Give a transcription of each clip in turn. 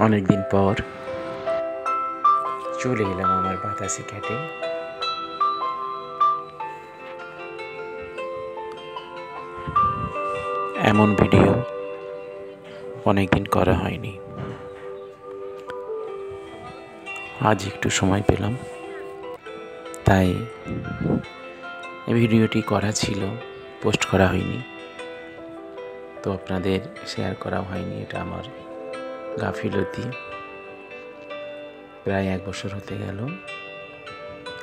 অনেকদিন পর চলে এলাম আমার বাতাসি ঘাটে। এমন ভিডিও অনেকদিন করা হয়নি, আজ একটু সময় পেলাম, তাই ভিডিওটি করা ছিল, পোস্ট করা হয়নি, তো আপনাদের শেয়ার করা হয়নি। এটা আমার গাফিলতি। প্রায় 1 বছর হতে গেল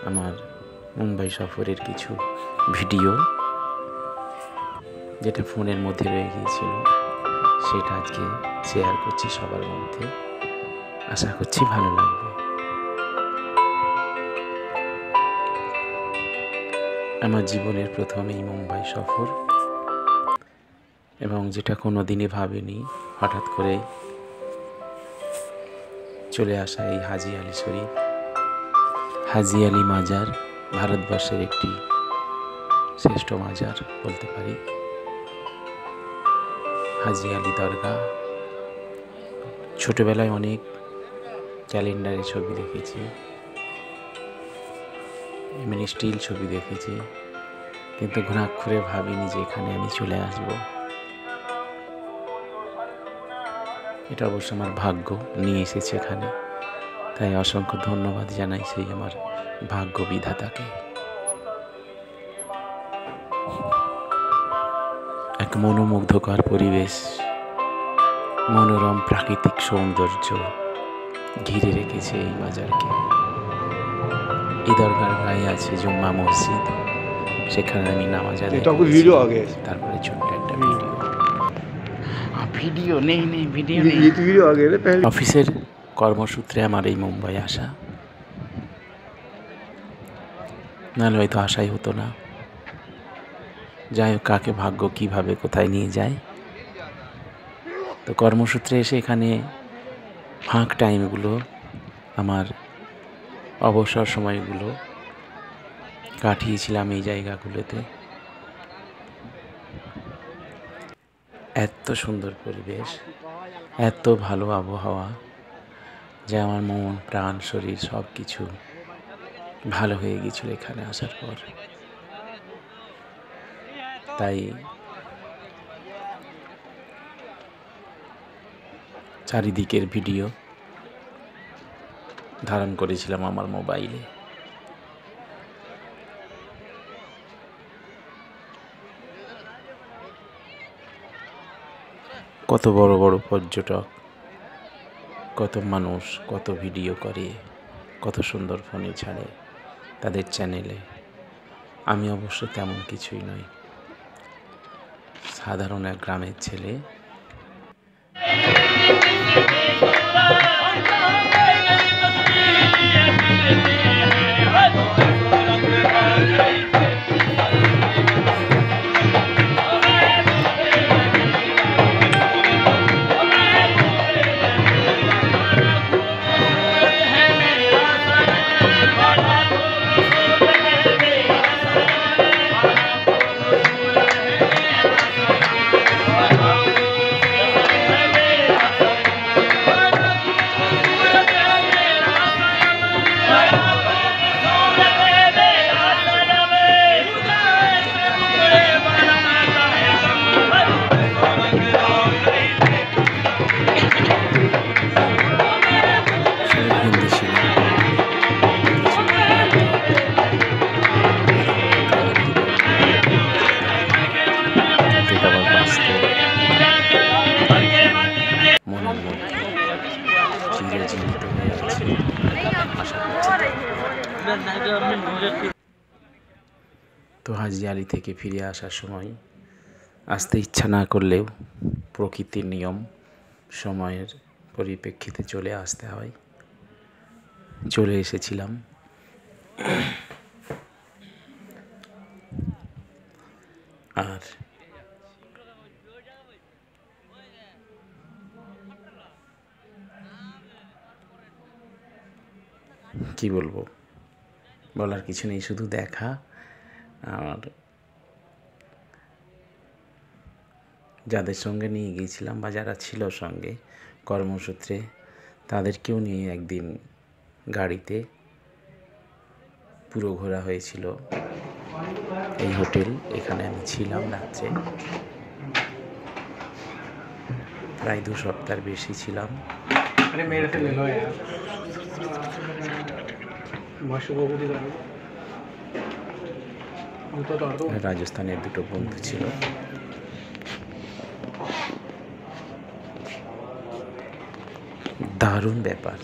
আমার মুম্বাই সফরের কিছু ভিডিও, যেটা ফোনের মধ্যে রয়ে গিয়েছিল, সেটা আজকে শেয়ার করছি সবার মধ্যে। আশা করছি ভালো লাগবে। আমার জীবনের প্রথম এই মুম্বাই সফর, এবং যেটা কোনো দিনই ভাবিনি, হঠাৎ করে চলে আসা এই হাজি আলি শরীফ, হাজি আলি মাজার, ভারতবর্ষের একটি শ্রেষ্ঠ মাজার বলতে পারি। হাজি আলি দরগা। ছোটবেলায় অনেক ক্যালেন্ডারে ছবি দেখেছি, এমনি স্টিল ছবি দেখেছি, কিন্তু ঘুণাক্ষরে ভাবিনি যে এখানে আমি চলে আসব। এটা অবশ্য আমার ভাগ্য নিয়ে এসেছে এখানে, তাই অসংখ্য ধন্যবাদ জানাই সেই আমার ভাগ্য বিধাতাকে। এক মনোমুগ্ধকর পরিবেশ, মনোরম প্রাকৃতিক সৌন্দর্য ঘিরে রেখেছে এই মাজারকে। এই দরগার গায়ে আছে জুম্মা মসজিদ, সেখানে আমি নামাজ আদায় করেছি। তারপরে ছোট্ট একটা ভিডিও। অফিসের কর্মসূত্রে আমার এই মুম্বাই আসা, নাহলে হয়তো আসাই হতো না। যাই হোক, কাকে ভাগ্য কিভাবে কোথায় নিয়ে যায়। তো কর্মসূত্রে এসে এখানে ফাঁক টাইমগুলো, আমার অবসর সময়গুলো কাটিয়েছিলাম এই জায়গাগুলোতে। এত সুন্দর পরিবেশ, এত ভালো আবহাওয়া, যে আমার মন প্রাণ শরীর সব কিছু ভালো হয়ে গিয়েছিল এখানে আসার পর। তাই চারিদিকের ভিডিও ধারণ করেছিলাম আমার মোবাইলে। কত বড় বড় পর্যটক, কত মানুষ কত ভিডিও করে, কত সুন্দর ফোনে ছাড়ে তাদের চ্যানেলে। আমি অবশ্য তেমন কিছুই নই, সাধারণ এক গ্রামের ছেলে। মনের মধ্যে চিরজীবিত হয়ে আছে আশা করছি। তো হাজি আলি থেকে ফিরে আসার সময় আসতে ইচ্ছা না করলেও প্রকৃতির নিয়ম, সময়ের পরিপ্রেক্ষিতে চলে আসতে হয়। চলে এসেছিলাম। আর কি বলবো, বলার কিছু নেই, শুধু দেখা আর যাদের সঙ্গে নিয়ে গিয়েছিলাম বা যারা ছিল সঙ্গে কর্মসূত্রে, তাদেরকেও নিয়ে একদিন গাড়িতে পুরো ঘোরা হয়েছিল এই হোটেল। এখানে আমি ছিলাম রাত্রে, প্রায় 2 সপ্তাহ বেশি ছিলাম। রাজস্থানের 2টো বন্ধু ছিল। দারুণ ব্যাপার।